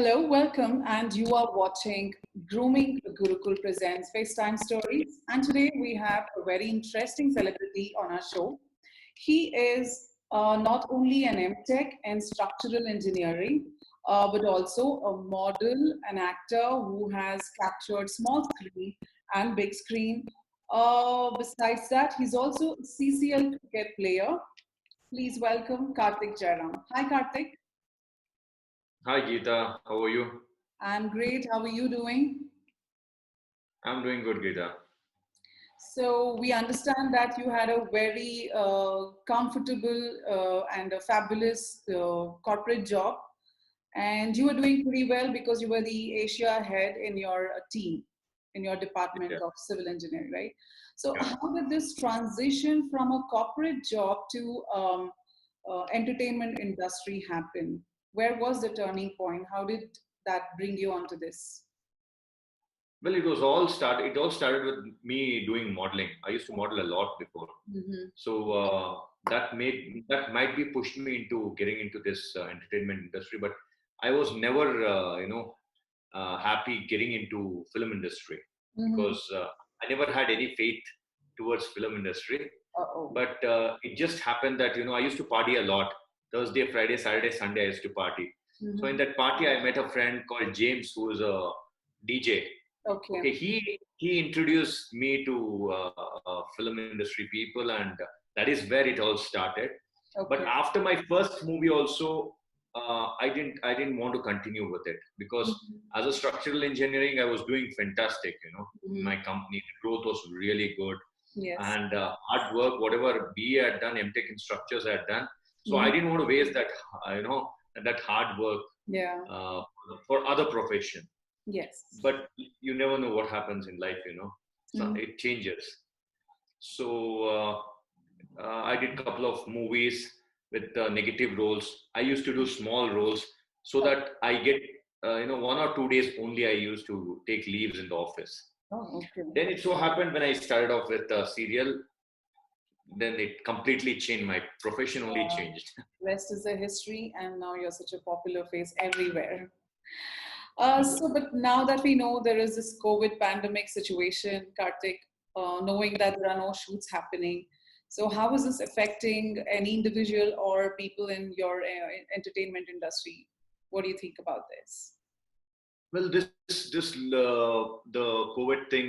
Hello, welcome, and you are watching Grooming Gurukul presents FaceTime Stories. And today we have a very interesting celebrity on our show. He is not only an MTech in structural engineering, but also a model, an actor who has captured small screen and big screen. Besides that, he's also a CCL cricket player. Please welcome Karthik Jairam. Hi, Karthik. Hi Geeta, how are you? I'm great. How are you doing? I'm doing good, Geeta. So we understand that you had a very comfortable and a fabulous corporate job, and you were doing pretty well because you were the Asia head in your team, in your department Yeah, of civil engineering, right? So yeah. how did this transition from a corporate job to entertainment industry happen? Where was the turning point? How did that bring you onto this? Well, it all started with me doing modeling. I used to model a lot before, Hmm. so that might be pushed me into getting into this entertainment industry. But I was never, happy getting into film industry Hmm. because I never had any faith towards film industry. Uh-oh. But it just happened that I used to party a lot. Thursday, Friday, Saturday, Sunday, I used to party. So in Mhm. that party, I met a friend called James, who is a DJ. Okay. Okay, he introduced me to film industry people, and that is where it all started. But Okay. after my first movie, also, I didn't want to continue with it because Mhm. as a structural engineering, I was doing fantastic. In Mhm. my company, the growth was really good, Yes. and hard work, whatever BA had done, MTech in structures I had done. So I Mhm. didn't want to waste that, that hard work Yeah. uh, for other profession. Yes. But you never know what happens in life. So Mhm. it changes. So I did a couple of movies with negative roles. I used to do small roles so Oh, that I get 1 or 2 days only. I used to take leaves in the office. oh, okay. Then it so happened when I started off with serial, then it completely changed. My profession only Yeah. changed. Rest is a history, and now you're such a popular face everywhere. Yeah. But now that we know there is this COVID pandemic situation, Karthik, knowing that there are no shoots happening, so how is this affecting any individual or people in your entertainment industry? What do you think about this? Well, the COVID thing,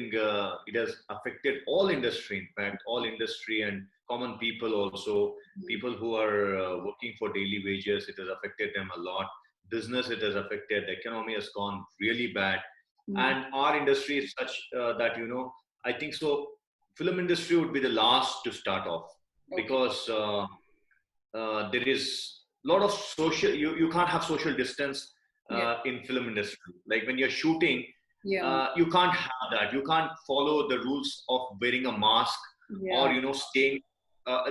it has affected all industry. In fact, all industry and common people also, Mhm. people who are working for daily wages. It has affected them a lot. Business, it has affected. The economy has gone really bad, Mhm. and our industry is such that I think so. Film industry would be the last to start off Okay. because there is a lot of social. You can't have social distance Yeah. in film industry. Like when you're shooting, Yeah. you can't have that. You can't follow the rules of wearing a mask or Yeah. staying.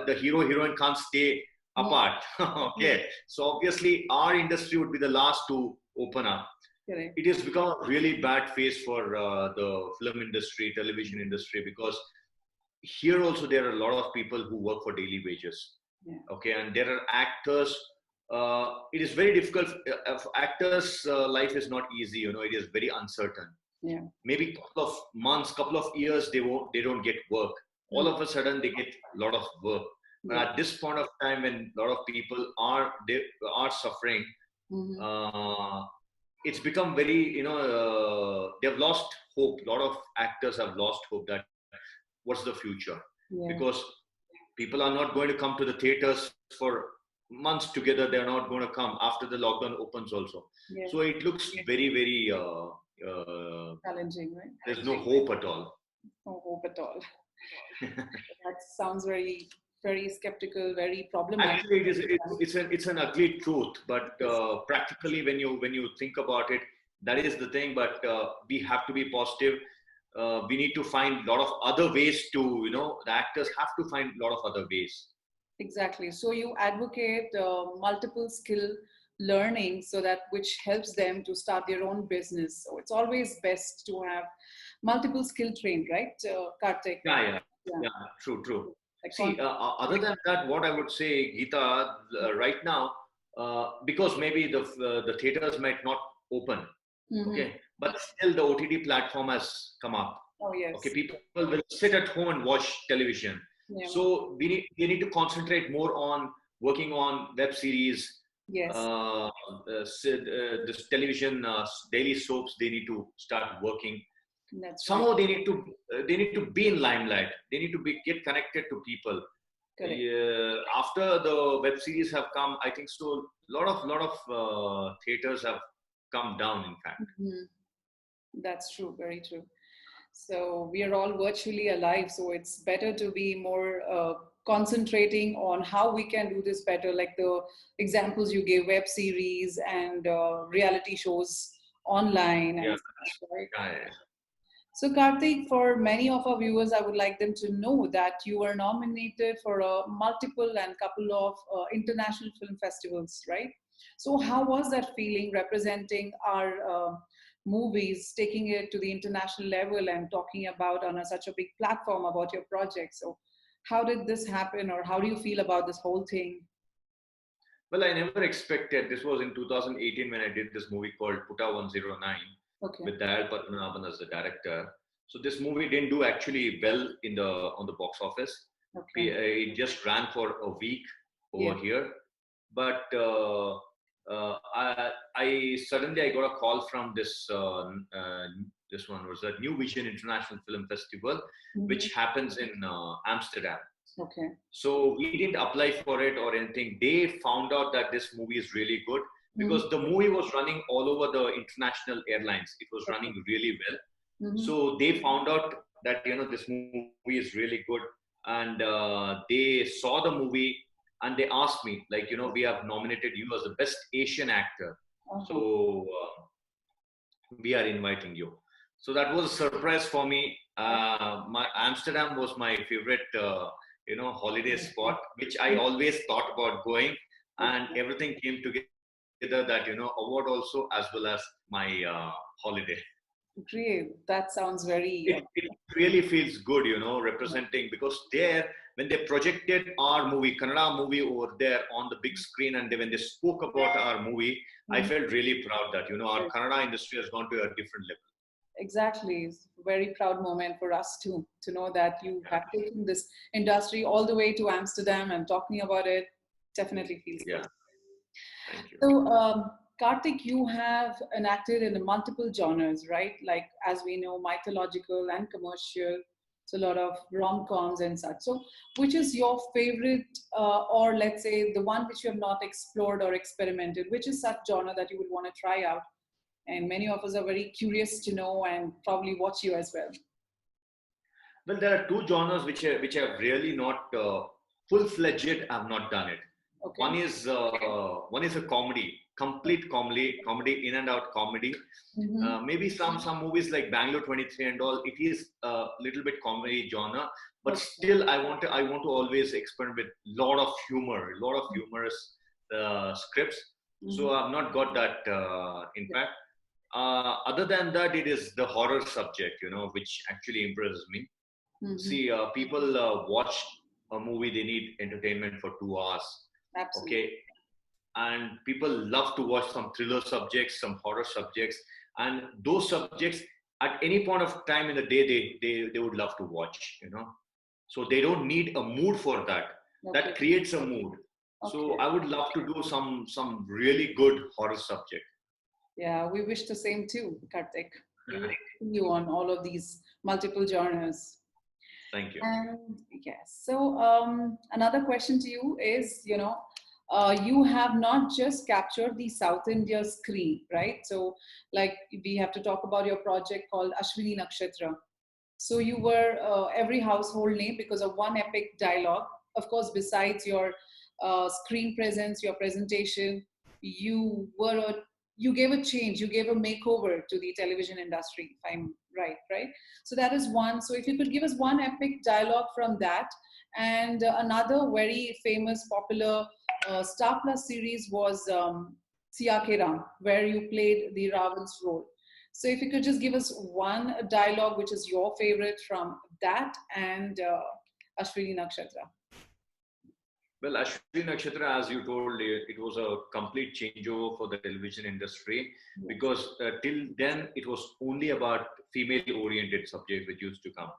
The hero heroine can't stay Mhm. apart. Mhm. Okay, so obviously our industry would be the last to open up. Correct. It has become a really bad phase for the film industry, television industry, because here also there are a lot of people who work for daily wages. Yeah. Okay, and there are actors. It is very difficult. Actors life is not easy, it is very uncertain. Yeah. Maybe couple of months, couple of years, they don't get work. All Mm. of a sudden they get a lot of work. But Yeah. at this point of time, when a lot of people are suffering, Hmm. uh, it's become very, they've lost hope. A lot of actors have lost hope that what's the future, Yeah. because people are not going to come to the theaters for months together. They're not going to come after the lockdown opens also. Yeah. So it looks very, very, Challenging, right? there's no hope at all. No hope at all. That sounds very, very skeptical, very problematic. Actually, it's an ugly truth, but Yes. practically when you think about it, that is the thing. But we have to be positive. We need to find a lot of other ways to, the actors have to find a lot of other ways. Exactly. So you advocate multiple skill learning so that which helps them to start their own business. So it's always best to have multiple skill trained, right, Karthik? Yeah, yeah, Yeah. yeah. True, true. Like See, other than that, what I would say, Geeta, right now, because maybe the theaters might not open. Mm-hmm. Okay, but still the OTT platform has come up. Oh, Okay, yes. people will sit at home and watch television. Yeah. So we need to concentrate more on working on web series, Yes. this television daily soaps. They need to start working. That's right. Somehow they need to be in limelight. They need to be get connected to people. Correct. After the web series have come, I think so. Lot of theaters have come down. In fact, Mhm. That's true. Very true. So we are all virtually alive. So it's better to be more concentrating on how we can do this better, like the examples you gave, web series and reality shows online yeah, and such, right? yeah. So, Karthik, for many of our viewers, I would like them to know that you were nominated for a multiple and couple of international film festivals, right? So, how was that feeling representing our movies, taking it to the international level and talking about on such a big platform about your project? So, how did this happen, or how do you feel about this whole thing? Well, I never expected. This was in 2018 when I did this movie called Puta 109 Okay, with Dayal Padmanabhan as the director. So this movie didn't do actually well in the on the box office. okay, It just ran for a week yeah, over here, but I suddenly I got a call from this one was the New Vision International Film Festival, hmm, which happens in Amsterdam. okay, So we didn't apply for it or anything. They found out that this movie is really good hmm, because the movie was running all over the international airlines. It was okay, running really well. hmm, So they found out that this movie is really good, and they saw the movie and they asked me like we have nominated you as the best Asian actor. uh-huh, So we are inviting you. So that was a surprise for me. My Amsterdam was my favorite, holiday spot, which I always thought about going, and okay. everything came together that award also as well as my holiday. Great. That sounds very, It really feels good, representing because there when they projected our movie, Kannada movie over there on the big screen, and when they spoke about our movie, I mhm, felt really proud that our Kannada industry has gone to a different level. exactly. It's a very proud moment for us too, to know that you Yeah, have taken this industry all the way to Amsterdam and talking about it definitely feels good. yeah. Thank you. So, Karthik, you have enacted in multiple genres, right? Like, as we know, mythological and commercial. So, a lot of rom-coms and such. So, which is your favorite, or let's say the one which you have not explored or experimented? Which is such genre that you would want to try out? And many of us are very curious to know and probably watch you as well. Well, there are two genres which have really not full-fledged. I've not done it. Okay. One is a comedy, complete comedy, in and out comedy. Mm-hmm. Maybe some movies like Bangalore 23 and all. It is a little bit comedy genre, but Okay. still I want to always experiment with a lot of humorous scripts. Mm-hmm. So I've not got that. In fact, other than that, it is the horror subject, which actually impresses me. Mm-hmm. See, people watch a movie, they need entertainment for 2 hours. Absolutely. Okay. And people love to watch some thriller subjects, some horror subjects. And those subjects, at any point of time in the day, they would love to watch. So they don't need a mood for that. Okay. That creates a mood. So Okay. I would love to do some really good horror subject. Yeah, we wish the same too, Karthik. We wish to see you on all of these multiple genres. Thank you. And yes, so another question to you is, you have not just captured the South India screen, right? So, like, we have to talk about your project called Ashwini Nakshatra. So you were every household name because of one epic dialogue. Of course, besides your screen presence, your presentation, you were a, you gave a change, you gave a makeover to the television industry, if I'm right, right? So that is one. So if you could give us one epic dialogue from that, and another very famous, popular Star Plus series was Siya Ke Ram, where you played the Ravan's role. So if you could just give us one dialogue which is your favorite from that and Ashwini Nakshatra. Well, Ashwin Nakshatra, as you told, it was a complete changeover for the television industry Yes. because till then it was only about female-oriented subject which used to come,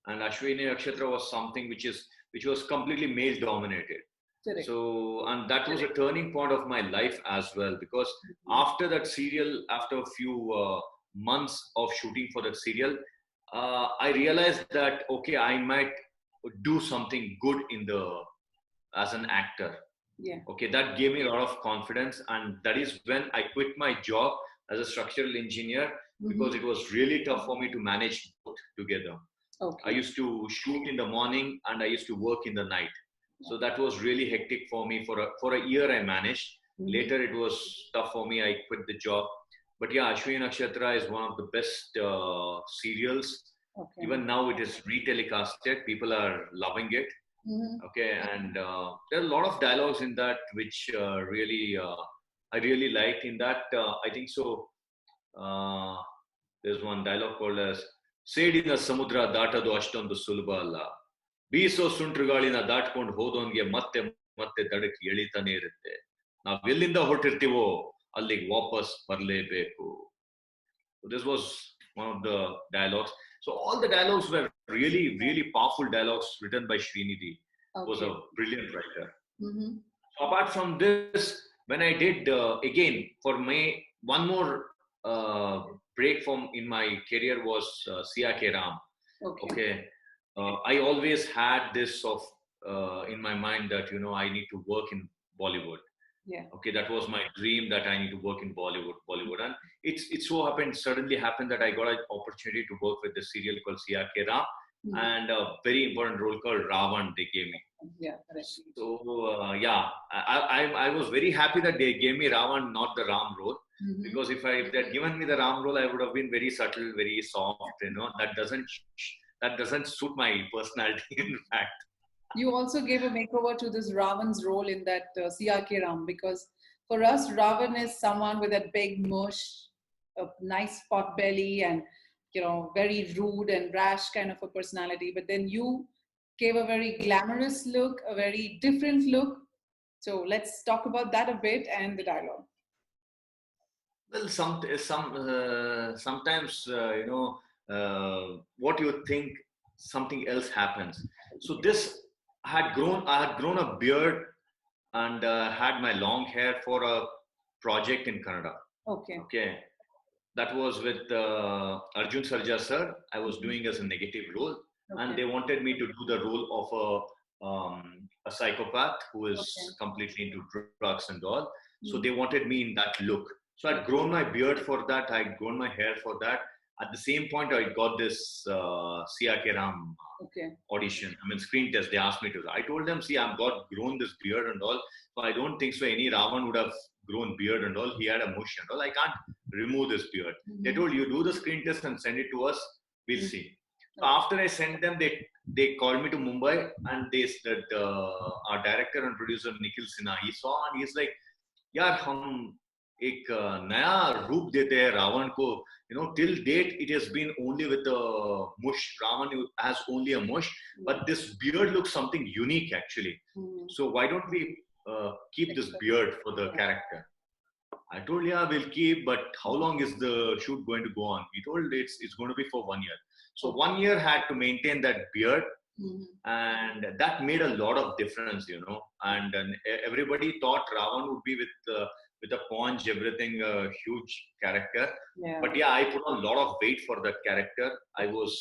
and Ashwini Nakshatra was something which was completely male-dominated. Correct. So, and that was a turning point of my life as well because after that serial, after a few months of shooting for that serial, I realized that okay, I might do something good in the as an actor. Yeah. Okay, that gave me a lot of confidence, and that is when I quit my job as a structural engineer because it was really tough for me to manage both together. I Okay. used to shoot in the morning and I used to work in the night. So that was really hectic for me. For a year, I managed. Later, it was tough for me. I quit the job. But yeah, Ashwini Nakshatra is one of the best serials. Okay. Even now, it is retelecasted. People are loving it. Okay, and there are a lot of dialogues in that which really I really liked. In that, I think so. Uh, there's one dialogue called as "ಸೇಡಿನ ಸಮುದ್ರ ದಾಟದು ಅಷ್ಟೊಂದು ಸುಲಭ ಅಲ್ಲ ಬೀಸೋ ಸುಂಟ್ರುಗಾಳಿನ ದಾಟ್ಕೊಂಡು ಹೋದವನ್ಗೆ ಮತ್ತೆ ಮತ್ತೆ ದಡಕ್ಕೆ ಎಳಿತಾನೆ ಇರುತ್ತೆ ನಾವ್ ಎಲ್ಲಿಂದ ಹೊರಟಿರ್ತೀವೋ ಅಲ್ಲಿಗೆ ವಾಪಸ್ ಬರಲೇಬೇಕು." So this was one of the dialogues. So all the dialogues were really, really powerful dialogues written by Srinidhi. Okay. Was a brilliant writer. So apart from this, when I did again for me, one more break from in my career was Siya Ke Ram. Okay. I always had this of in my mind that I need to work in Bollywood. Yeah. Okay, that was my dream that I need to work in Bollywood, and it so suddenly happened that I got an opportunity to work with the serial called Siya Ke Ram, and a very important role called Ravan they gave me. Yeah, correct. So yeah, I was very happy that they gave me Ravan, not the Ram role, because if they had given me the Ram role, I would have been very subtle, very soft. That doesn't suit my personality. In fact. You also gave a makeover to this Ravan's role in that Siya Ke Ram, because for us, Ravan is someone with a big mush, a nice pot belly, and very rude and rash kind of a personality. But then you gave a very glamorous look, a very different look. So let's talk about that a bit and the dialogue. Well, sometimes what you think, something else happens. So this I had grown a beard and had my long hair for a project in Canada. Okay. Okay. That was with Arjun Sarja sir. I was doing as a negative role, and they wanted me to do the role of a psychopath who is completely into drugs and all. So they wanted me in that look. So I'd grown my beard for that. I'd grown my hair for that. At the same point, I got this Siya Ke Ram audition. I mean, screen test. They asked me to. I told them, see, I've grown this beard and all. So I don't think so. Any Ravan would have grown beard and all. He had a mush and all. I can't remove this beard. They told, you do the screen test and send it to us. We'll see. So after I sent them, they called me to Mumbai, and they said our director and producer Nikhil Sinha, he saw and he's like, यार हम एक नया रूप देते हैं रावण को. Till date it has been only with a mush. Ravan has only a mush, but this beard looks something unique actually. So why don't we keep this beard for the character? I told, yeah, we'll keep, but how long is the shoot going to go on? He told it's going to be for 1 year. So 1 year had to maintain that beard, and that made a lot of difference, And everybody thought Ravan would be with a paunch, everything, a huge character. Yeah. But yeah, I put on a lot of weight for that character. I was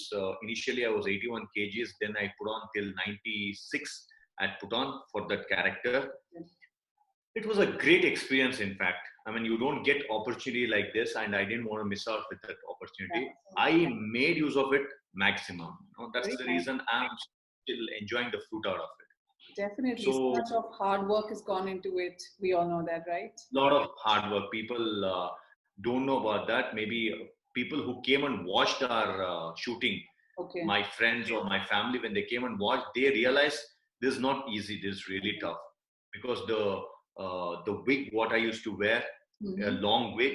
initially I was 81 kgs, then I put on till 96. I put on for that character. It was a great experience, in fact. I mean, you don't get opportunity like this, and I didn't want to miss out with that opportunity. I made use of it maximum. That's the reason I'm still enjoying the fruit out of it. Definitely. So much of hard work has gone into it. We all know that, right? A lot of hard work. People don't know about that. Maybe people who came and watched our shooting, my friends or my family, when they came and watched, they realized this is not easy. This is really tough, because the wig what I used to wear, a long wig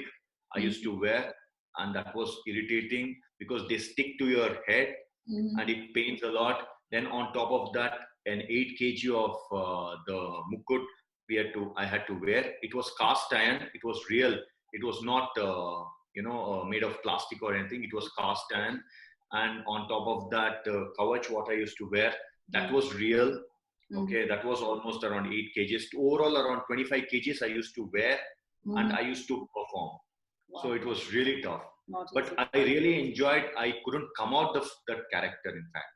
I used to wear, and that was irritating because they stick to your head and it pains a lot. Then on top of that, an 8 kg of the mukut I had to wear. It was cast iron. It was real. It was not made of plastic or anything. It was cast iron, and on top of that, kavach what I used to wear, that was real. Okay, that was almost around 8 kgs. Overall, around 25 kgs I used to wear, and I used to perform. Wow. So it was really tough. But I really enjoyed. I couldn't come out of that character. In fact,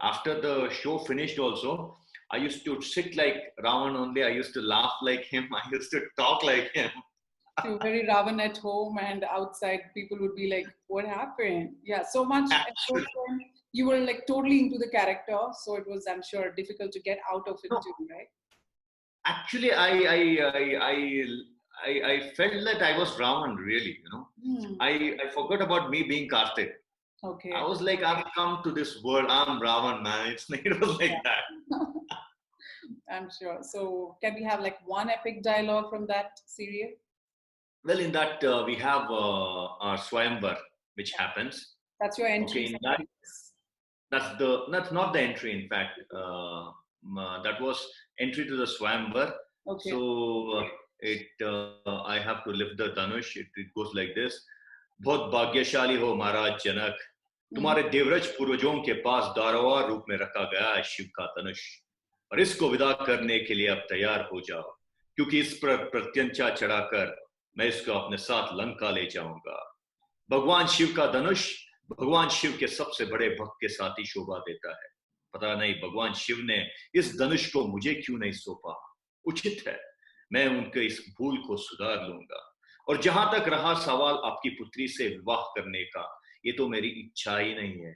after the show finished, also I used to sit like Ravan only. I used to laugh like him. I used to talk like him. You were very Ravan at home, and outside people would be like, "What happened?" Yeah, so much. You were like totally into the character, so it was, I'm sure, difficult to get out of it too, right? Actually, I felt that I was Ravan, really. I forgot about me being Karthik. Okay. I was like, I've come to this world. I'm Ravan, man. It was like that. I'm sure. So, can we have like one epic dialogue from that serial? Well, in that we have our Swayamvar, which happens. That's your entry. Okay, in that, that's not the entry. In fact, that was entry to the Swayamvar. Okay. So I have to lift the Dhanush. It goes like this. बहुत भाग्यशाली हो महाराज जनक, तुम्हारे देवरज पूर्वजों के पास दारवा रूप में रखा गया है शिव का धनुष, और इसको विदा करने के लिए अब तैयार हो जाओ, क्योंकि इस पर प्रत्यंचा चढ़ाकर मैं इसको अपने साथ लंका ले जाऊंगा। भगवान शिव का धनुष भगवान शिव के सबसे बड़े भक्त के साथ ही शोभा देता है। पता नहीं भगवान शिव ने इस धनुष को मुझे क्यों नहीं सौंपा। उचित है, मैं उनके इस भूल को सुधार लूंगा। और जहां तक रहा सवाल आपकी पुत्री से विवाह करने का, ये तो मेरी इच्छा ही नहीं है,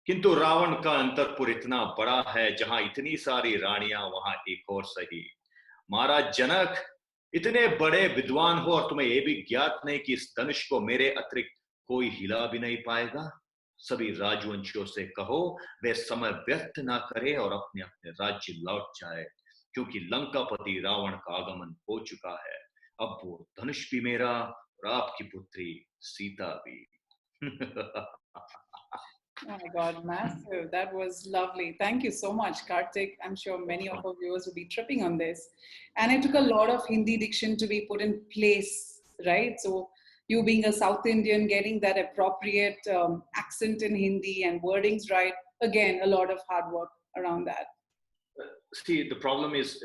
किंतु रावण का अंतरपुर इतना बड़ा है, जहां इतनी सारी रानियां वहां एक और सही। महाराज जनक, इतने बड़े विद्वान हो और तुम्हें यह भी ज्ञात नहीं कि इस धनुष को मेरे अतिरिक्त कोई हिला भी नहीं पाएगा। सभी राजवंशियों से कहो वे समय व्यर्थ ना करे और अपने अपने राज्य लौट जाए, क्योंकि लंकापति रावण का आगमन हो चुका है। अब वो धनुष भी मेरा और आपकी पुत्री सीता भी। Oh my God, massive. That was lovely. Thank you so much, Karthik. I'm sure many of our viewers will be tripping on this. And it took a lot of Hindi diction to be put in place, right? So you being a South Indian, getting that appropriate accent in Hindi and wordings right, again, a lot of hard work around that. See, the problem is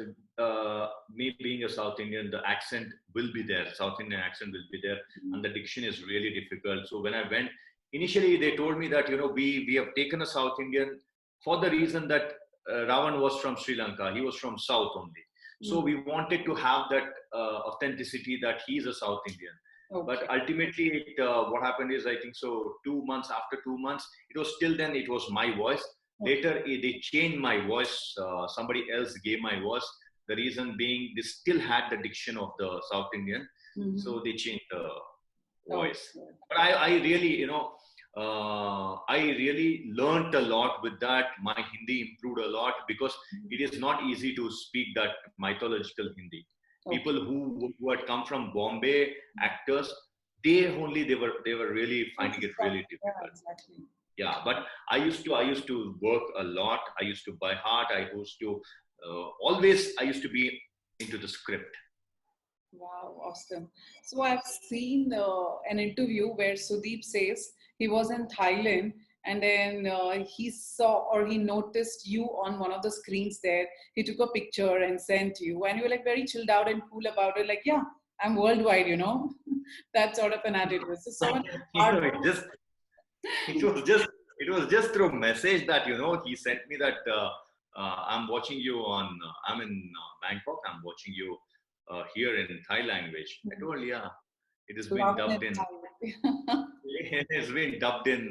me being a South Indian, the accent will be there. South Indian accent will be there, and the diction is really difficult. So when I went, initially they told me that, we have taken a South Indian for the reason that Ravan was from Sri Lanka. He was from South only. So we wanted to have that authenticity that he's a South Indian. Okay. But ultimately, what happened is, I think so, 2 months, after 2 months, it was still then, it was my voice. Later, they changed my voice. Somebody else gave my voice. The reason being, they still had the diction of the South Indian. So they changed the voice. Okay. But I really, I really learned a lot with that. My Hindi improved a lot, because it is not easy to speak that mythological Hindi. Okay. People who had come from Bombay, actors, they were really finding it really difficult. Yeah, exactly. Yeah, but I used to work a lot. I used to by heart. I used to I used to be into the script. Wow, awesome. So I've seen an interview where Sudeep says he was in Thailand, and then he saw or he noticed you on one of the screens there. He took a picture and sent you, and you were like very chilled out and cool about it. Like, yeah, I'm worldwide, that sort of an attitude. So much hard work. It was just through message that, he sent me that I'm watching you on, I'm in Bangkok, I'm watching you here in Thai language. I told, yeah, it has been dubbed in, it's been dubbed in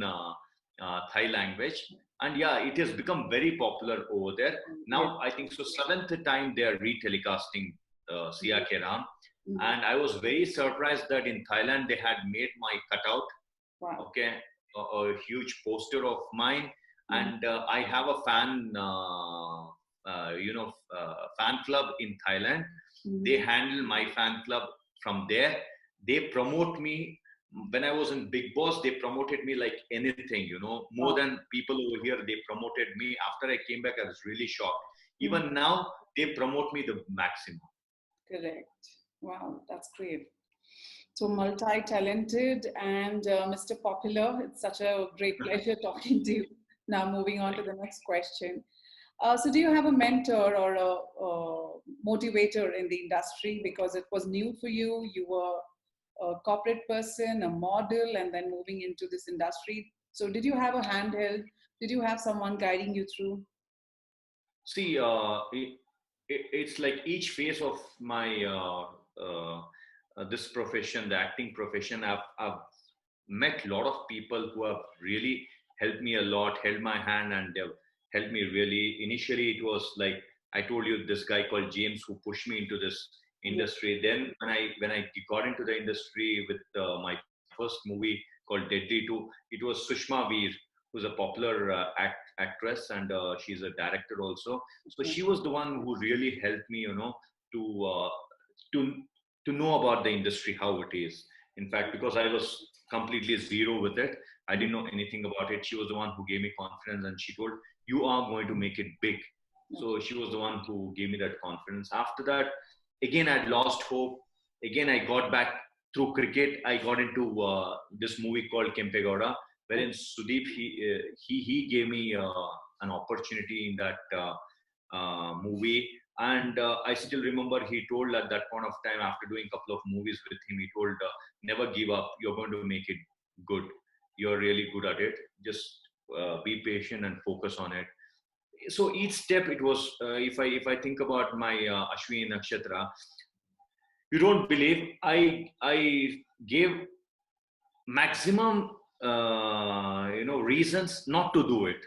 Thai language. And yeah, it has become very popular over there. Now, I think so, 7th time they are retelecasting Siya Ke Ram. And I was very surprised that in Thailand, they had made my cutout. Wow. Okay. A huge poster of mine, and I have a fan, fan club in Thailand. They handle my fan club from there. They promote me. When I was in Big Boss, they promoted me like anything, more than people over here. They promoted me. After I came back, I was really shocked. Mhm. Even now, they promote me the maximum. Correct. Wow, that's great. So multi-talented and Mr. Popular. It's such a great pleasure talking to you. Now moving on to the next question. So do you have a mentor or a motivator in the industry because it was new for you? You were a corporate person, a model, and then moving into this industry. So did you have a handheld? Did you have someone guiding you through? See, it's like each phase of my this profession, the acting profession. I've met a lot of people who have really helped me a lot, held my hand, and they've helped me really. Initially, it was like I told you, this guy called James who pushed me into this Yeah. industry. Then when I got into the industry with my first movie called Deadly 2, it was Sushma Veer, who's a popular actress, and she's a director also. So Okay. she was the one who really helped me, to to to know about the industry, how it is. In fact, because I was completely zero with it, I didn't know anything about it. She was the one who gave me confidence, and she told, "You are going to make it big." So she was the one who gave me that confidence. After that, again, I'd lost hope. Again, I got back through cricket. I got into this movie called Kempegowda, wherein Sudeep he gave me an opportunity in that movie. And I still remember he told at that point of time, after doing a couple of movies with him, he told, "Never give up. You're going to make it good. You're really good at it. Just be patient and focus on it." So each step, it was if I think about my Ashwini Nakshatra, you don't believe, I gave maximum reasons not to do it.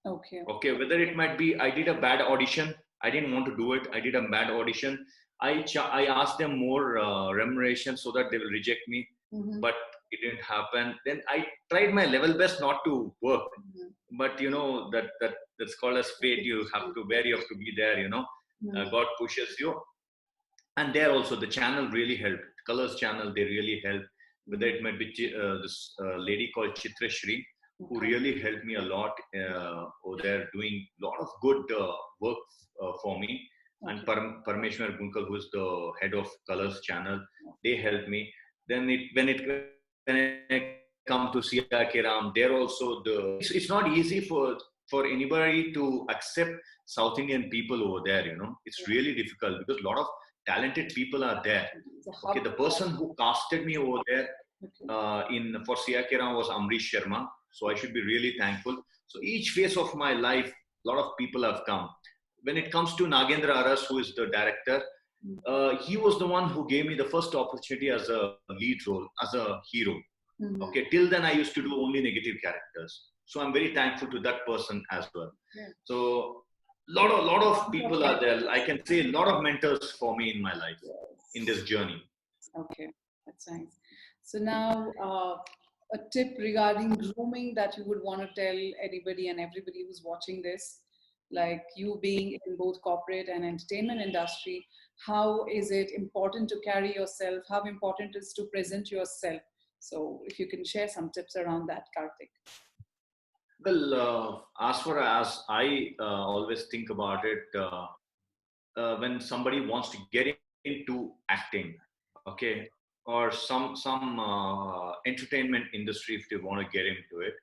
Okay. Okay, whether it might be I did a bad audition, I didn't want to do it, I did a bad audition, I asked them more remuneration so that they will reject me, Mm-hmm. but it didn't happen. Then I tried my level best not to work, Mm-hmm. but that's called as fate. You have to, where you have to be there, God pushes you. And there also the channel really helped. Colors channel, they really helped. Whether it might be this lady called Chitra Shri, who Okay. really helped me a lot over there, doing a lot of good work for me. And Okay. Parmeshwar Gunkal, who is the head of Colors channel, they helped me. Then when I come to CRK Ram, there also it's not easy for anybody to accept South Indian people over there. It's Yeah. really difficult because a lot of talented people are there. It's a Okay, hub. the person who casted me over there Okay. in for CRK Ram was Amrish Sharma. So I should be really thankful. So each phase of my life, a lot of people have come. When it comes to Nagendra Aras, who is the director, he was the one who gave me the first opportunity as a lead role, as a hero. Mm-hmm. Okay, till then I used to do only negative characters. So I'm very thankful to that person as well. Yeah. So lot of Bunch of people are there. I mentors. can say a lot of mentors for me in my life in Yes. this journey. Okay, that's nice. So now, a tip regarding grooming that you would want to tell anybody and everybody who's watching this, like you being in both corporate and entertainment industry, how is it important to carry yourself? How important is to present yourself? So if you can share some tips around that, Karthik. Well, as far as I always think about it, when somebody wants to get into acting, okay, or some entertainment industry, if they want to get into it,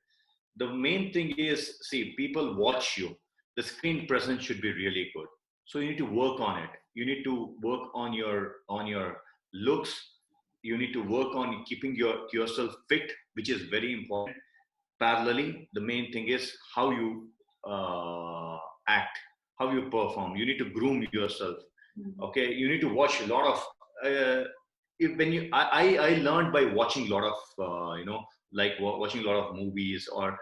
the main thing is, see, people watch you. The screen presence should be really good. So you need to work on it. You need to work on your looks. You need to work on keeping yourself fit, which is very important. Parallelly, the main thing is how you act, how you perform. You need to groom yourself. Mhm. Okay, you need to watch a lot of uh, when you I learned by watching a lot of like watching a lot of movies or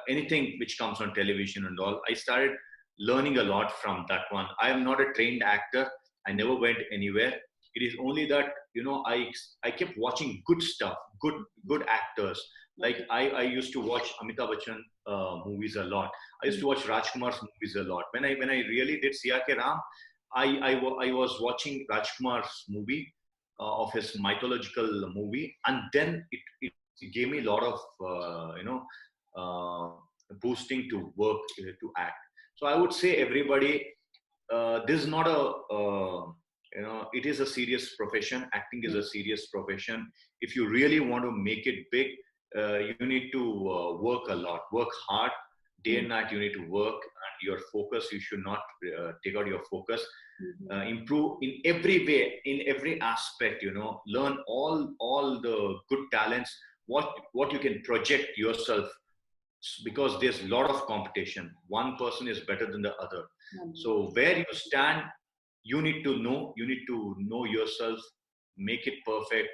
anything which comes on television and all. I started learning a lot from that one. I am not a trained actor. I never went anywhere. It is only that I kept watching good stuff, good actors. Like Okay. I used to watch Amitabh Bachchan movies a lot. I used Mhm. to watch Rajkumar's movies a lot. When I really did CRK Ram, I was watching Rajkumar's movie of his mythological movie, and then it gave me a lot of uh, boosting to work to act. So I would say everybody, this is not a it is a serious profession. Acting is a serious profession. If you really want to make it big, you need to work a lot, work hard, day and night. You need to work, and your focus, you should not take out your focus. Improve in every way, in every aspect, learn all the good talents, what you can project yourself, because there's a lot of competition. One person is better than the other. So where you stand, you need to know yourself, make it perfect.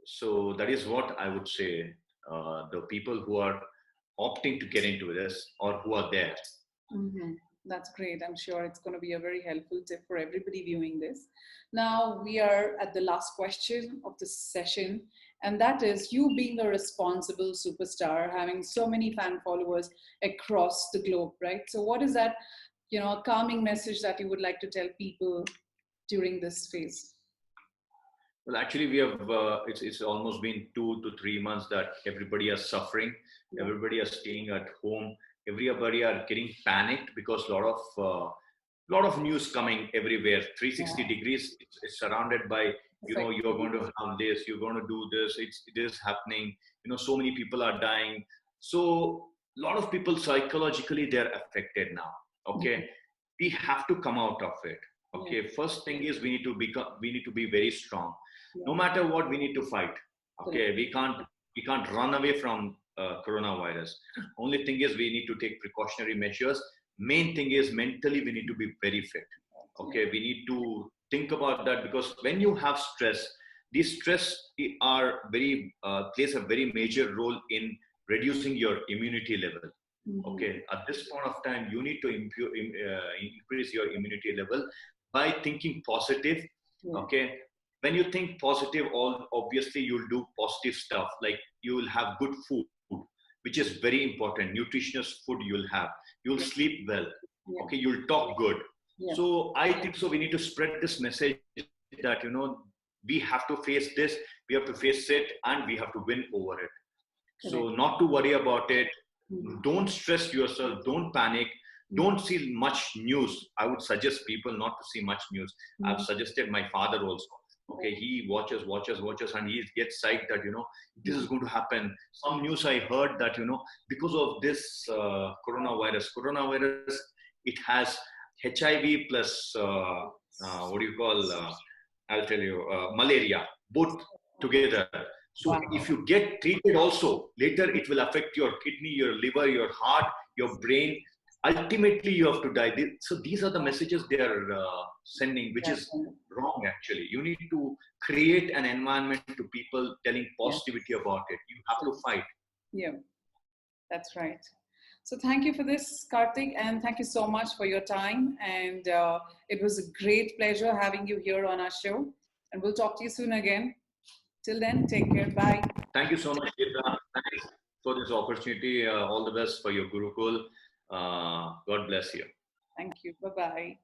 So that is what I would say, the people who are opting to get into this or who are there. That's great. I'm sure it's going to be a very helpful tip for everybody viewing this. Now we are at the last question of this session, and that is, you being a responsible superstar, having so many fan followers across the globe, right? So what is that, a calming message that you would like to tell people during this phase? Well, actually, we have, it's almost been 2 to 3 months that everybody is suffering. Yeah. Everybody is staying at home. Everybody are getting panicked because a lot of news coming everywhere. 360 degrees. It's surrounded by, you're going to have this, you're going to do this. It is happening. So many people are dying. So a lot of people psychologically they're affected now. Okay, we have to come out of it. Okay, first thing is we need to be very strong. No matter what, we need to fight. Okay, we can't run away from coronavirus. Only thing is we need to take precautionary measures. Main thing is mentally we need to be very fit. Okay, we need to think about that, because when you have stress, these stress are plays a very major role in reducing your immunity level. Okay, at this point of time, you need to increase your immunity level by thinking positive. Okay, when you think positive, obviously you'll do positive stuff, like you will have good food, which is very important. Nutritious food you'll have. You'll sleep well. Okay, you'll talk good. So I think so we need to spread this message that, we have to face this, we have to face it, and we have to win over it. So not to worry about it. Don't stress yourself. Don't panic. Don't see much news. I would suggest people not to see much news. I've suggested my father also. Okay, he watches, and he gets psyched that, this is going to happen. Some news I heard that, because of this coronavirus, it has HIV plus, I'll tell you, malaria, both together. So if you get treated also, later it will affect your kidney, your liver, your heart, your brain. Ultimately, you have to die. So these are the messages they are sending, which is wrong actually. You need to create an environment to people telling positivity about it. You have to fight. Yeah, that's right. So thank you for this, Karthik, and thank you so much for your time. And it was a great pleasure having you here on our show. And we'll talk to you soon again. Till then, take care. Bye. Thank you so much, Geeta. Thanks for this opportunity. All the best for your Gurukul. God bless you. Thank you. Bye-bye.